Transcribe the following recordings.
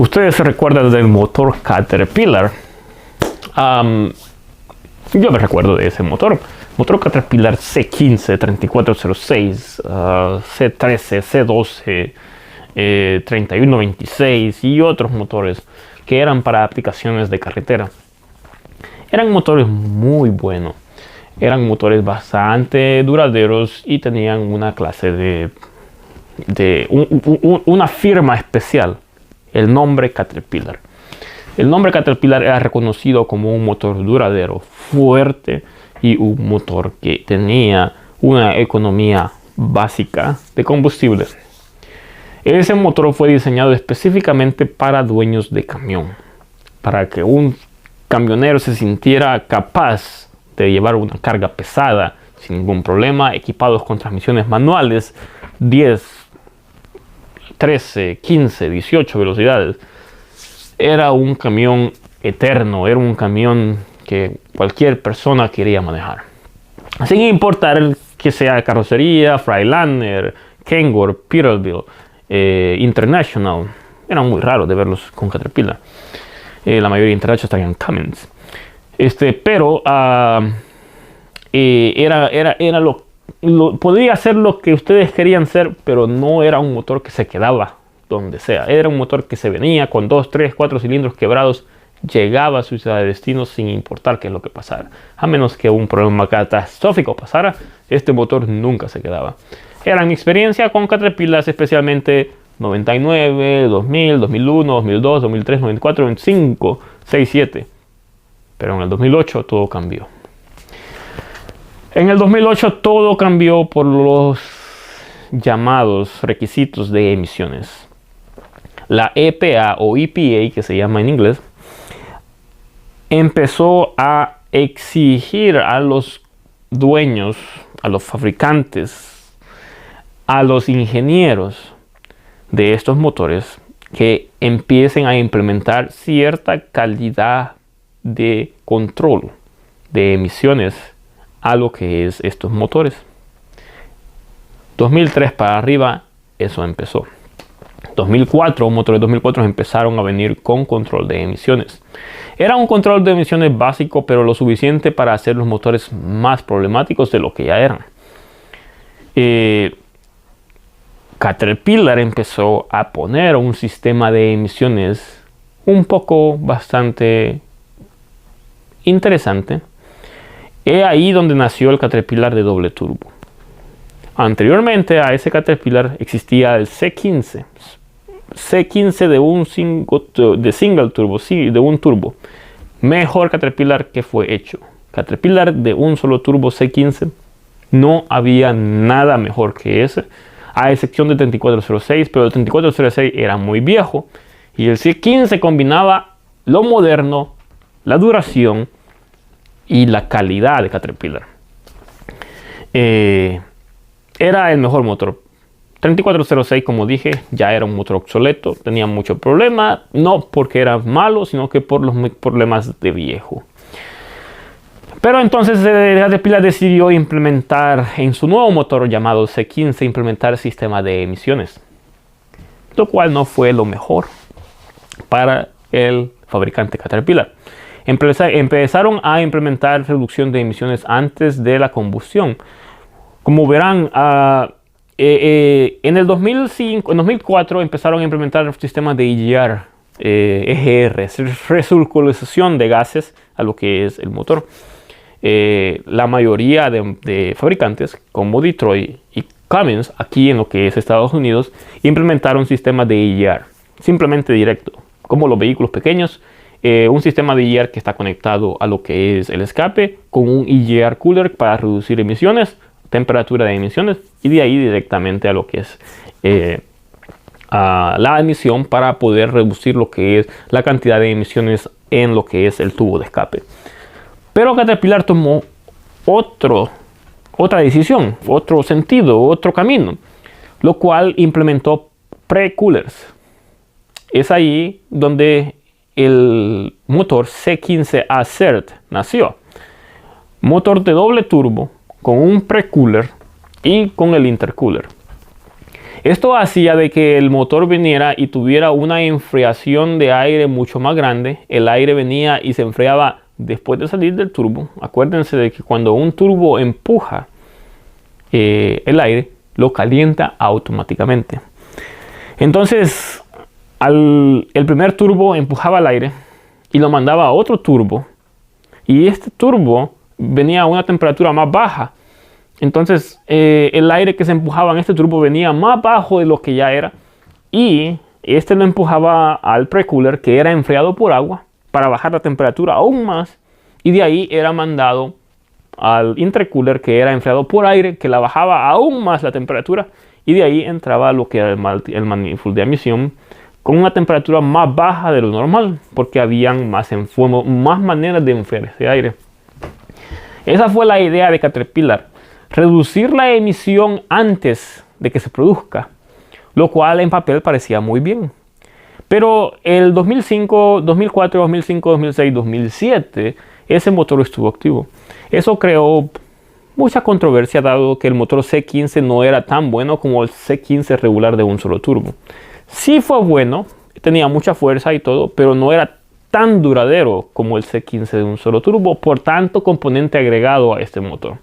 Ustedes se recuerdan del motor Caterpillar. Yo me recuerdo de ese motor. Motor Caterpillar C15, 3406, C13, C12, 3126 y otros motores que eran para aplicaciones de carretera. Eran motores muy buenos. Eran motores bastante duraderos y tenían una clase de una firma especial. El nombre Caterpillar. El nombre Caterpillar era reconocido como un motor duradero, fuerte y un motor que tenía una economía básica de combustible. Ese motor fue diseñado específicamente para dueños de camión, para que un camionero se sintiera capaz de llevar una carga pesada sin ningún problema, equipados con transmisiones manuales 10, 13, 15, 18 velocidades. Era un camión eterno, era un camión que cualquier persona quería manejar. Sin importar que sea carrocería, Freightliner, Kenworth, Peterbilt, International. Era muy raro de verlos con Caterpillar. La mayoría de International estarían Cummins. Pero era podría ser lo que ustedes querían ser, pero no era un motor que se quedaba donde sea. Era un motor que se venía con 2, 3, 4 cilindros quebrados, llegaba a su ciudad de destino sin importar qué es lo que pasara. A menos que un problema catastrófico pasara, este motor nunca se quedaba. Era mi experiencia con Caterpillar, especialmente 99, 2000, 2001, 2002, 2003, 2004, 2005, 6, 7. Pero en el 2008 todo cambió. En el 2008 todo cambió por los llamados requisitos de emisiones. La EPA o EPA, que se llama en inglés, empezó a exigir a los dueños, a los fabricantes, a los ingenieros de estos motores que empiecen a implementar cierta calidad de control de emisiones a lo que es estos motores. 2003 para arriba eso empezó. 2004, motores 2004 empezaron a venir con control de emisiones. Era un control de emisiones básico, pero lo suficiente para hacer los motores más problemáticos de lo que ya eran. Caterpillar empezó a poner un sistema de emisiones un poco bastante interesante. Es ahí donde nació el Caterpillar de doble turbo. Anteriormente a ese Caterpillar existía el C15. C15 de single turbo, sí, de un turbo. Mejor Caterpillar que fue hecho. Caterpillar de un solo turbo C15. No había nada mejor que ese, a excepción del 3406, pero el 3406 era muy viejo. Y el C15 combinaba lo moderno, la duración y la calidad de Caterpillar. Era el mejor motor. 3406, como dije, ya era un motor obsoleto, tenía mucho problema, no porque era malo, sino que por los problemas de viejo. Pero entonces Caterpillar decidió implementar en su nuevo motor llamado C15, implementar el sistema de emisiones, lo cual no fue lo mejor para el fabricante Caterpillar. Empezaron a implementar reducción de emisiones antes de la combustión. Como verán, en el 2004 empezaron a implementar sistemas de EGR, recirculación de gases a lo que es el motor. La mayoría de fabricantes como Detroit y Cummins, aquí en lo que es Estados Unidos, implementaron sistemas de EGR, simplemente directo, como los vehículos pequeños. Un sistema de EGR que está conectado a lo que es el escape con un EGR cooler para reducir emisiones, temperatura de emisiones, y de ahí directamente a lo que es a la emisión para poder reducir lo que es la cantidad de emisiones en lo que es el tubo de escape. Pero Caterpillar tomó otra decisión, otro sentido, otro camino, lo cual implementó pre-coolers. Es ahí donde el motor C15 Acert nació. Motor de doble turbo con un pre-cooler y con el intercooler. Esto hacía de que el motor viniera y tuviera una enfriación de aire mucho más grande. El aire venía y se enfriaba después de salir del turbo. Acuérdense de que cuando un turbo empuja el aire, lo calienta automáticamente. Entonces, el primer turbo empujaba el aire y lo mandaba a otro turbo. Y este turbo venía a una temperatura más baja. Entonces, el aire que se empujaba en este turbo venía más bajo de lo que ya era. Y este lo empujaba al precooler, que era enfriado por agua, para bajar la temperatura aún más. Y de ahí era mandado al intercooler, que era enfriado por aire, que la bajaba aún más la temperatura. Y de ahí entraba lo que era el manifold de emisión, con una temperatura más baja de lo normal, porque habían más maneras de enfriar ese aire. Esa fue la idea de Caterpillar: reducir la emisión antes de que se produzca, lo cual en papel parecía muy bien. Pero el 2005, 2004, 2005, 2006, 2007, ese motor estuvo activo. Eso creó mucha controversia, dado que el motor C15 no era tan bueno como el C15 regular de un solo turbo. Sí fue bueno, tenía mucha fuerza y todo, pero no era tan duradero como el C15 de un solo turbo, por tanto componente agregado a este motor.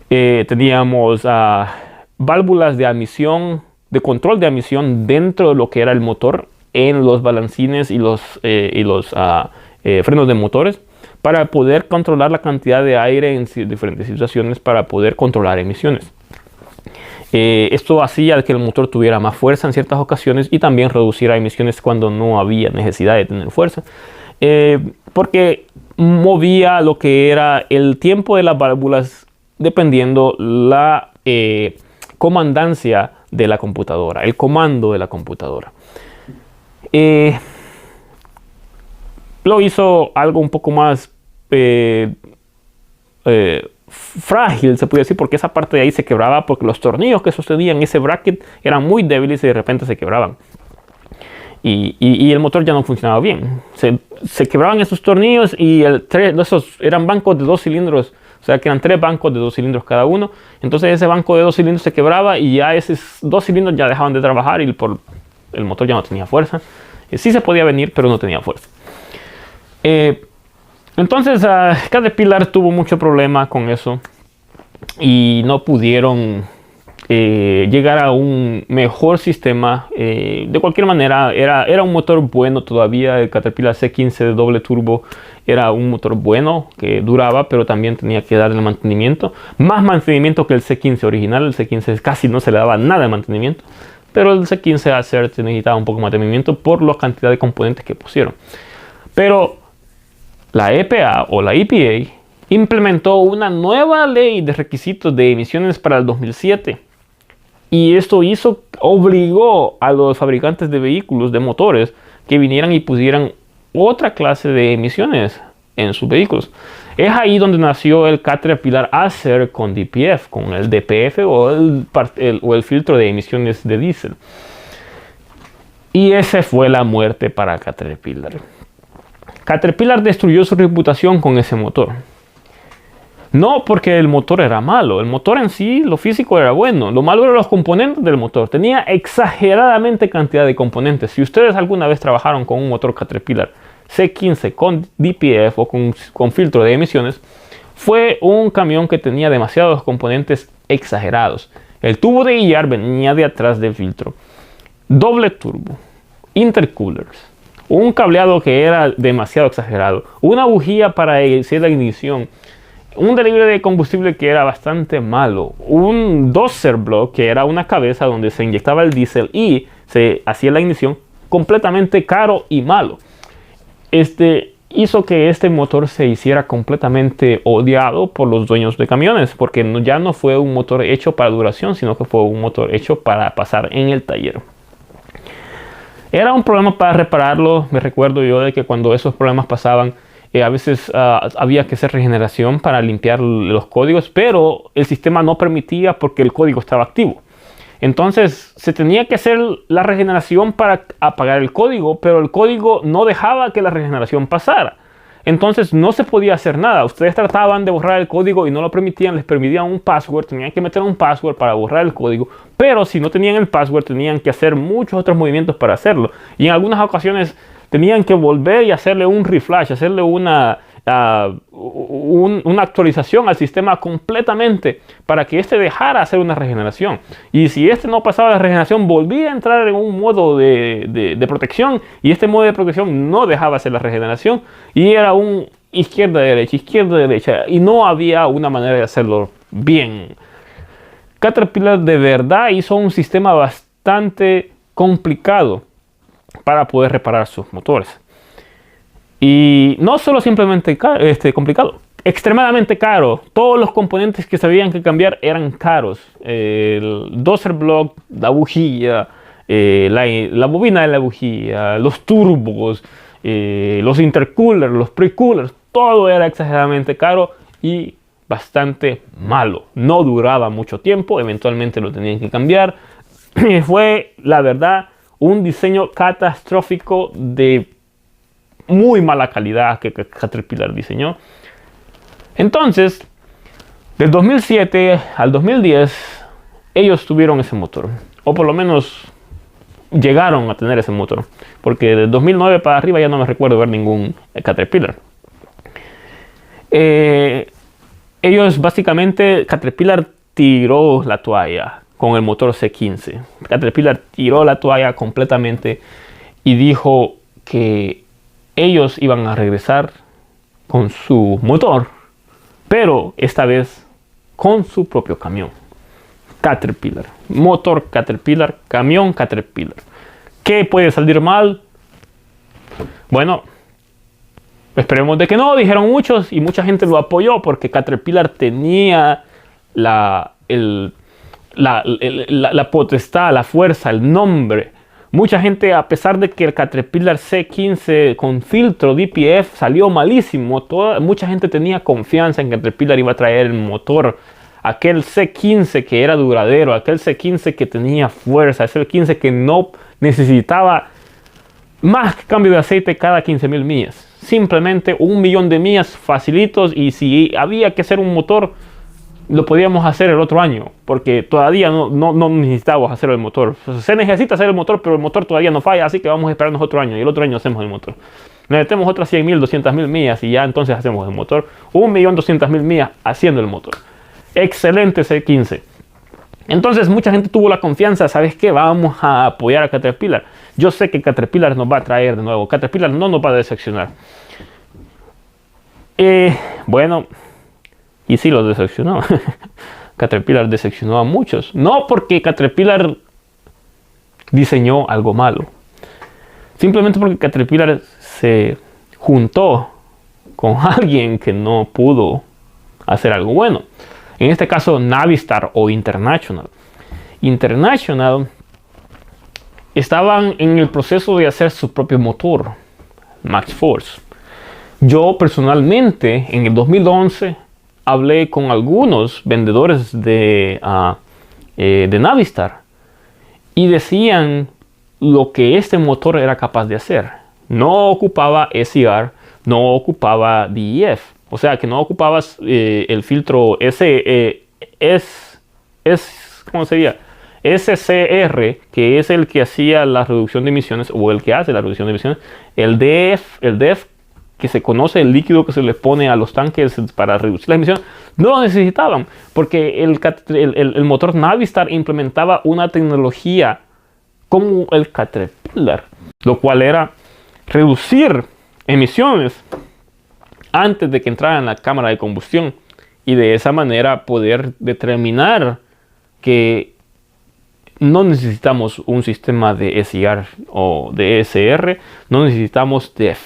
Teníamos válvulas de emisión, de control de emisión dentro de lo que era el motor, en los balancines y los frenos de motores, para poder controlar la cantidad de aire en diferentes situaciones, para poder controlar emisiones. Esto hacía que el motor tuviera más fuerza en ciertas ocasiones y también reduciera emisiones cuando no había necesidad de tener fuerza, porque movía lo que era el tiempo de las válvulas dependiendo la comandancia de la computadora, el comando de la computadora. Lo hizo algo un poco más frágil, se puede decir, porque esa parte de ahí se quebraba, porque los tornillos que sostenían ese bracket eran muy débiles y de repente se quebraban. Y el motor ya no funcionaba bien. Se quebraban esos tornillos y esos eran bancos de 2 cilindros. O sea que eran 3 bancos de 2 cilindros cada uno. Entonces ese banco de 2 cilindros se quebraba y ya esos 2 cilindros ya dejaban de trabajar y el motor ya no tenía fuerza. Sí se podía venir, pero no tenía fuerza. Entonces Caterpillar tuvo mucho problema con eso y no pudieron llegar a un mejor sistema. De cualquier manera, era un motor bueno todavía. El Caterpillar C15 de doble turbo era un motor bueno que duraba, pero también tenía que darle mantenimiento. Más mantenimiento que el C15 original. El C15 casi no se le daba nada de mantenimiento, pero el C15 Acer necesitaba un poco más de mantenimiento por la cantidad de componentes que pusieron. Pero la EPA o la EPA implementó una nueva ley de requisitos de emisiones para el 2007. Y esto obligó a los fabricantes de vehículos, de motores, que vinieran y pusieran otra clase de emisiones en sus vehículos. Es ahí donde nació el Caterpillar Acer con DPF, con el DPF o el filtro de emisiones de diésel. Y esa fue la muerte para Caterpillar. Caterpillar destruyó su reputación con ese motor. No porque el motor era malo, el motor en sí, lo físico era bueno. Lo malo eran los componentes del motor. Tenía exageradamente cantidad de componentes. Si ustedes alguna vez trabajaron con un motor Caterpillar C15 con DPF o con filtro de emisiones, fue un camión que tenía demasiados componentes exagerados. El tubo de guiar venía de atrás del filtro. Doble turbo, intercoolers, un cableado que era demasiado exagerado, una bujía para hacer la ignición, un delivery de combustible que era bastante malo, un doser block que era una cabeza donde se inyectaba el diésel y se hacía la ignición, completamente caro y malo. Hizo que este motor se hiciera completamente odiado por los dueños de camiones, porque ya no fue un motor hecho para duración, sino que fue un motor hecho para pasar en el taller. Era un problema para repararlo. Me recuerdo yo de que cuando esos problemas pasaban, a veces había que hacer regeneración para limpiar los códigos, pero el sistema no permitía porque el código estaba activo. Entonces se tenía que hacer la regeneración para apagar el código, pero el código no dejaba que la regeneración pasara. entonces no se podía hacer nada. Ustedes trataban de borrar el código y no lo permitían, les permitían un password, tenían que meter un password para borrar el código, pero si no tenían el password tenían que hacer muchos otros movimientos para hacerlo. Y en algunas ocasiones tenían que volver y hacerle un reflash, hacerle una actualización al sistema completamente para que este dejara hacer una regeneración. Y si este no pasaba la regeneración, volvía a entrar en un modo de protección, y este modo de protección no dejaba hacer la regeneración, y era un izquierda-derecha, y no había una manera de hacerlo bien. Caterpillar de verdad hizo un sistema bastante complicado para poder reparar sus motores. Y no solo simplemente complicado, extremadamente caro. Todos los componentes que se habían que cambiar eran caros. El dosser block, la bujía, la bobina de la bujía, los turbos, los intercoolers, los precoolers, todo era exageradamente caro y bastante malo. No duraba mucho tiempo, eventualmente lo tenían que cambiar. Fue, la verdad, un diseño catastrófico de muy mala calidad que Caterpillar diseñó. Entonces, del 2007 al 2010, ellos tuvieron ese motor, o por lo menos llegaron a tener ese motor, porque del 2009 para arriba ya no me recuerdo ver ningún Caterpillar. Ellos básicamente, Caterpillar tiró la toalla con el motor C15. Caterpillar tiró la toalla completamente y dijo que ellos iban a regresar con su motor, pero esta vez con su propio camión. Caterpillar, motor Caterpillar, camión Caterpillar. ¿Qué puede salir mal? Bueno, esperemos de que no, dijeron muchos, y mucha gente lo apoyó porque Caterpillar tenía la potestad, la fuerza, el nombre. Mucha gente, a pesar de que el Caterpillar C15 con filtro DPF salió malísimo, mucha gente tenía confianza en que Caterpillar iba a traer el motor, aquel C15 que era duradero, aquel C15 que tenía fuerza, ese C15 que no necesitaba más que cambio de aceite cada 15.000 millas. Simplemente 1 millón de millas facilitos, y si había que hacer un motor, lo podíamos hacer el otro año, porque todavía no necesitábamos hacer el motor. Se necesita hacer el motor, pero el motor todavía no falla, así que vamos a esperarnos otro año, y el otro año hacemos el motor. Necesitamos otras 100.000, 200.000 millas, y ya entonces hacemos el motor. 1.200.000 millas haciendo el motor. Excelente C15. Entonces mucha gente tuvo la confianza, ¿sabes qué? Vamos a apoyar a Caterpillar. Yo sé que Caterpillar nos va a traer de nuevo. Caterpillar no nos va a decepcionar. Bueno, y sí los decepcionó. Caterpillar decepcionó a muchos. No porque Caterpillar diseñó algo malo. Simplemente porque Caterpillar se juntó con alguien que no pudo hacer algo bueno. En este caso, Navistar o International. International estaban en el proceso de hacer su propio motor, Max Force. Yo personalmente, en el 2011, hablé con algunos vendedores de Navistar y decían lo que este motor era capaz de hacer. No ocupaba SCR, no ocupaba DEF. O sea, que no ocupabas el filtro ¿cómo sería? SCR, que es el que hacía la reducción de emisiones, o el que hace la reducción de emisiones. El DEF, que se conoce el líquido que se le pone a los tanques para reducir las emisiones, no lo necesitaban, porque el motor Navistar implementaba una tecnología como el Caterpillar, lo cual era reducir emisiones antes de que entrara en la cámara de combustión, y de esa manera poder determinar que no necesitamos un sistema de SCR o de SR, no necesitamos DEF,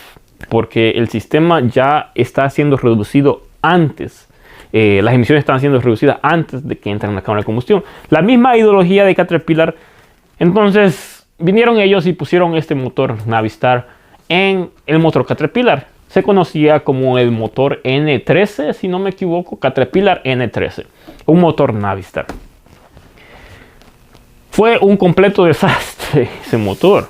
porque el sistema ya está siendo reducido antes. Las emisiones están siendo reducidas antes de que entren en la cámara de combustión. La misma ideología de Caterpillar. Entonces vinieron ellos y pusieron este motor Navistar en el motor Caterpillar. Se conocía como el motor N13, si no me equivoco, Caterpillar N13, un motor Navistar. Fue un completo desastre ese motor.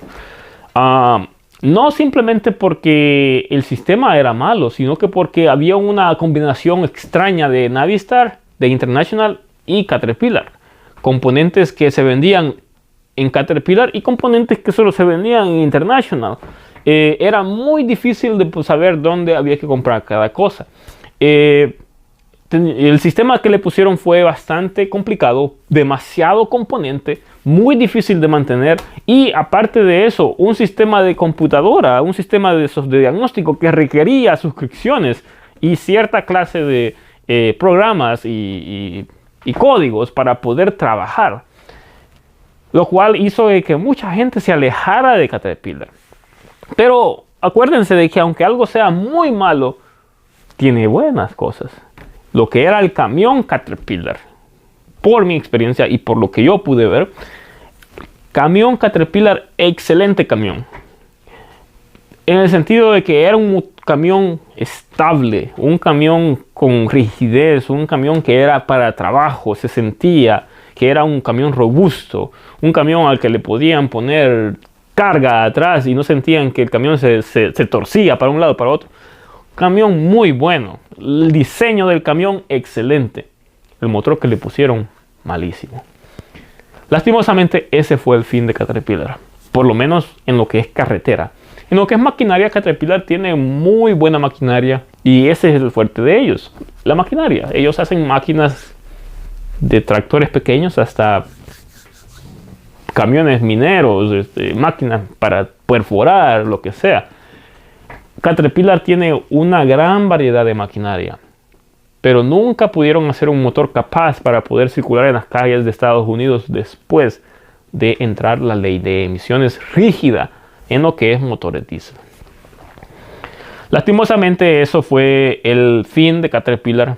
No simplemente porque el sistema era malo, sino que porque había una combinación extraña de Navistar, de International y Caterpillar. Componentes que se vendían en Caterpillar y componentes que solo se vendían en International. Era muy difícil de saber dónde había que comprar cada cosa. El sistema que le pusieron fue bastante complicado, demasiado componente, muy difícil de mantener y aparte de eso, un sistema de computadora, un sistema de diagnóstico que requería suscripciones y cierta clase de programas y códigos para poder trabajar. Lo cual hizo que mucha gente se alejara de Caterpillar. Pero acuérdense de que aunque algo sea muy malo, tiene buenas cosas. Lo que era el camión Caterpillar, por mi experiencia y por lo que yo pude ver, camión Caterpillar, excelente camión. En el sentido de que era un camión estable, un camión con rigidez, un camión que era para trabajo, se sentía que era un camión robusto, un camión al que le podían poner carga atrás y no sentían que el camión se torcía para un lado para otro. Camión muy bueno, el diseño del camión excelente, el motor que le pusieron malísimo. Lastimosamente ese fue el fin de Caterpillar, por lo menos en lo que es carretera. En lo que es maquinaria, Caterpillar tiene muy buena maquinaria y ese es el fuerte de ellos, la maquinaria. Ellos hacen máquinas de tractores pequeños hasta camiones mineros, máquinas para perforar, lo que sea. Caterpillar tiene una gran variedad de maquinaria, pero nunca pudieron hacer un motor capaz para poder circular en las calles de Estados Unidos después de entrar la ley de emisiones rígida en lo que es motores diésel. Lastimosamente eso fue el fin de Caterpillar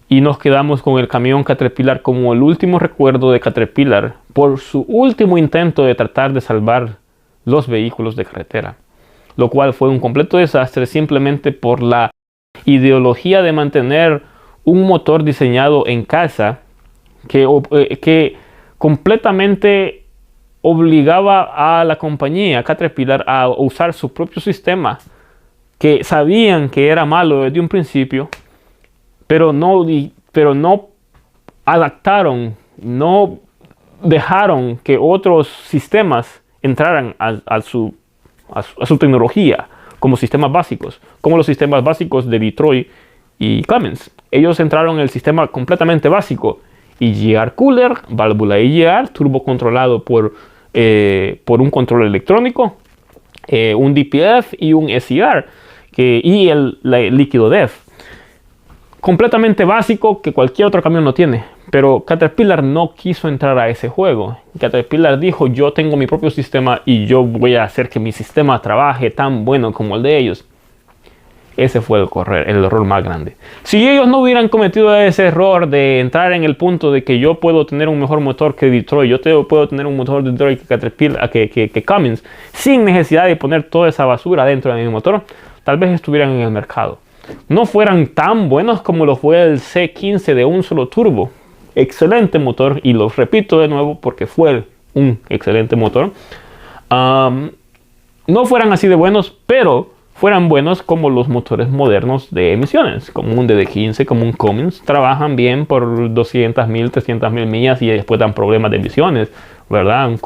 y nos quedamos con el camión Caterpillar como el último recuerdo de Caterpillar por su último intento de tratar de salvar los vehículos de carretera, lo cual fue un completo desastre simplemente por la ideología de mantener un motor diseñado en casa que completamente obligaba a la compañía Caterpillar a usar su propio sistema, que sabían que era malo desde un principio, pero no adaptaron, no dejaron que otros sistemas entraran a su tecnología como sistemas básicos, como los sistemas básicos de Detroit y Cummins. Ellos entraron en el sistema completamente básico, EGR cooler, válvula EGR, turbo controlado por un control electrónico, un DPF y un SCR y el líquido DEF. Completamente básico que cualquier otro camión no tiene. Pero Caterpillar no quiso entrar a ese juego. Caterpillar dijo: yo tengo mi propio sistema y yo voy a hacer que mi sistema trabaje tan bueno como el de ellos. Ese fue el error más grande. Si ellos no hubieran cometido ese error de entrar en el punto de que yo puedo tener un mejor motor que Detroit, puedo tener un motor de Detroit que Caterpillar, que Cummins, sin necesidad de poner toda esa basura dentro de mi motor, tal vez estuvieran en el mercado. No fueran tan buenos como lo fue el C15 de un solo turbo. Excelente motor, y lo repito de nuevo porque fue un excelente motor. No fueran así de buenos, pero fueran buenos como los motores modernos de emisiones, como un DD15, como un Cummins. Trabajan bien por 200.000, 300.000 millas y después dan problemas de emisiones, ¿verdad?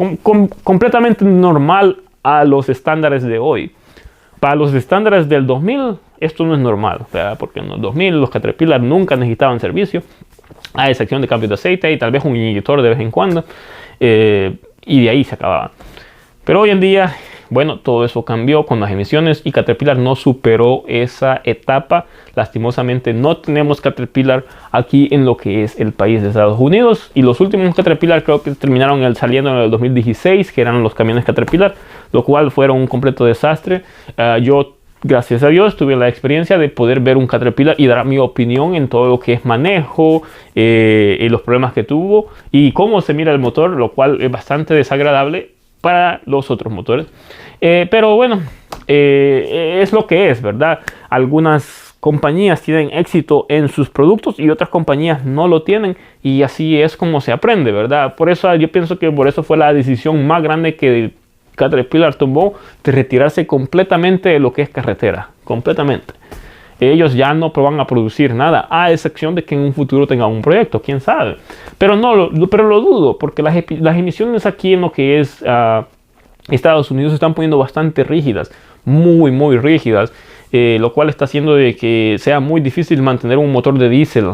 Completamente normal a los estándares de hoy. Para los estándares del 2000, esto no es normal, ¿verdad? Porque en los 2000 los Caterpillar nunca necesitaban servicio, a excepción de cambios de aceite y tal vez un inyector de vez en cuando, y de ahí se acababa. Pero hoy en día, bueno, todo eso cambió con las emisiones y Caterpillar no superó esa etapa. Lastimosamente no tenemos Caterpillar aquí en lo que es el país de Estados Unidos, y los últimos Caterpillar creo que terminaron saliendo en el 2016, que eran los camiones Caterpillar, lo cual fueron un completo desastre. Yo, gracias a Dios, tuve la experiencia de poder ver un Caterpillar y dar mi opinión en todo lo que es manejo, y los problemas que tuvo y cómo se mira el motor, lo cual es bastante desagradable para los otros motores. Pero bueno, es lo que es, ¿verdad? Algunas compañías tienen éxito en sus productos y otras compañías no lo tienen, y así es como se aprende, ¿verdad? Por eso yo pienso que por eso fue la decisión más grande que Caterpillar tomó de retirarse completamente de lo que es carretera, completamente. Ellos ya no van a producir nada, a excepción de que en un futuro tengan un proyecto, quién sabe. Pero pero lo dudo, porque las emisiones aquí en lo que es Estados Unidos se están poniendo bastante rígidas, muy rígidas, lo cual está haciendo de que sea muy difícil mantener un motor de diésel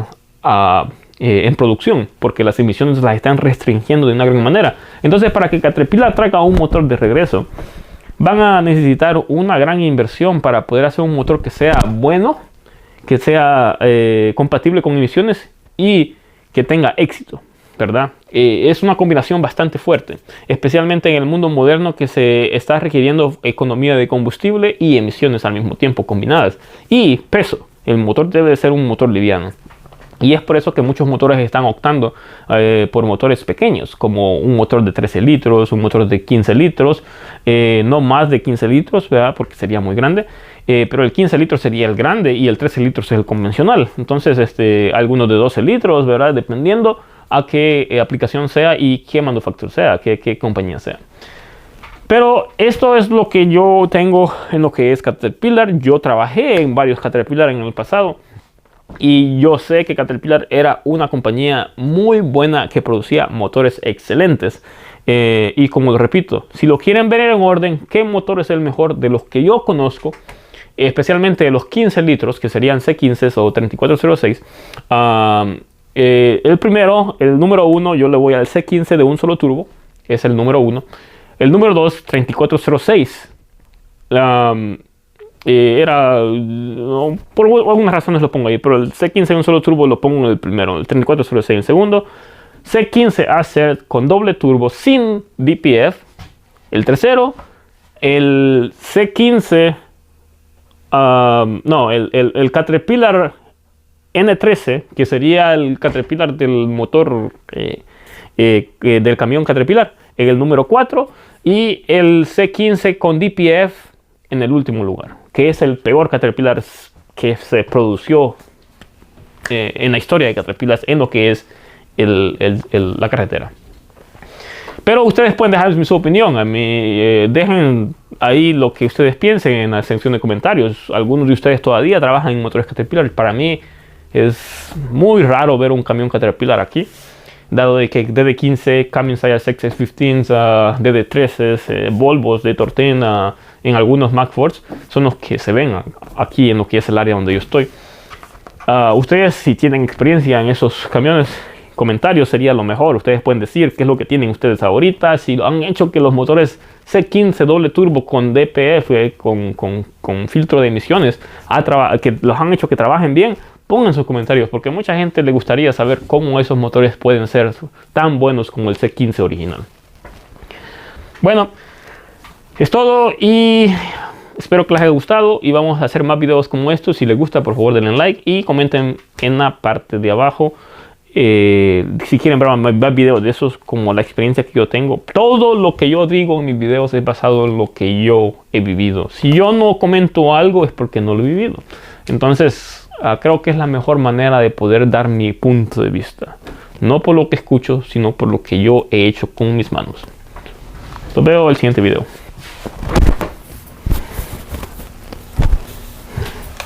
en producción, porque las emisiones las están restringiendo de una gran manera. Entonces, para que Caterpillar traiga un motor de regreso, van a necesitar una gran inversión para poder hacer un motor que sea bueno, que sea compatible con emisiones y que tenga éxito, ¿verdad? Es una combinación bastante fuerte, especialmente en el mundo moderno, que se está requiriendo economía de combustible y emisiones al mismo tiempo combinadas. Y peso, el motor debe ser un motor liviano. Y es por eso que muchos motores están optando por motores pequeños, como un motor de 13 litros, un motor de 15 litros, no más de 15 litros, ¿verdad? Porque sería muy grande. Pero el 15 litros sería el grande y el 13 litros es el convencional. Entonces, algunos de 12 litros, ¿verdad? Dependiendo a qué aplicación sea y qué manufacturer sea, qué compañía sea. Pero esto es lo que yo tengo en lo que es Caterpillar. Yo trabajé en varios Caterpillar en el pasado. Y yo sé que Caterpillar era una compañía muy buena que producía motores excelentes. Y como lo repito, si lo quieren ver en orden, ¿qué motor es el mejor de los que yo conozco? Especialmente de los 15 litros, que serían C15 o 3406. El primero, el número 1, yo le voy al C15 de un solo turbo. Es el número 1. El número 2, 3406. Por algunas razones lo pongo ahí, pero el C15 en un solo turbo lo pongo en el primero, el 3406 en el segundo, C15 Acer con doble turbo sin DPF, el tercero, el C15, el Caterpillar N13, que sería el Caterpillar del motor del camión Caterpillar, en el número 4, y el C15 con DPF en el último lugar, que es el peor Caterpillar que se produjo en la historia de Caterpillar en lo que es la carretera. Pero ustedes pueden dejar su opinión a mí, dejen ahí lo que ustedes piensen en la sección de comentarios. Algunos de ustedes todavía trabajan en motores Caterpillar. Para mí es muy raro ver un camión Caterpillar aquí, dado de que DD15, Cummins ISX-15, DD13, Volvos de Torten, en algunos Macfords son los que se ven aquí en lo que es el área donde yo estoy. Ustedes, si tienen experiencia en esos camiones, comentarios sería lo mejor. Ustedes pueden decir qué es lo que tienen ustedes ahorita, si han hecho que los motores C15 doble turbo con DPF, con filtro de emisiones, que los han hecho que trabajen bien. Pongan sus comentarios, porque a mucha gente le gustaría saber cómo esos motores pueden ser tan buenos como el C15 original. Bueno, es todo y espero que les haya gustado, y vamos a hacer más videos como estos. Si les gusta, por favor denle like y comenten en la parte de abajo si quieren ver más videos de esos, como la experiencia que yo tengo. Todo lo que yo digo en mis videos es basado en lo que yo he vivido. Si yo no comento algo es porque no lo he vivido. Entonces creo que es la mejor manera de poder dar mi punto de vista, no por lo que escucho, sino por lo que yo he hecho con mis manos. Los veo en el siguiente video.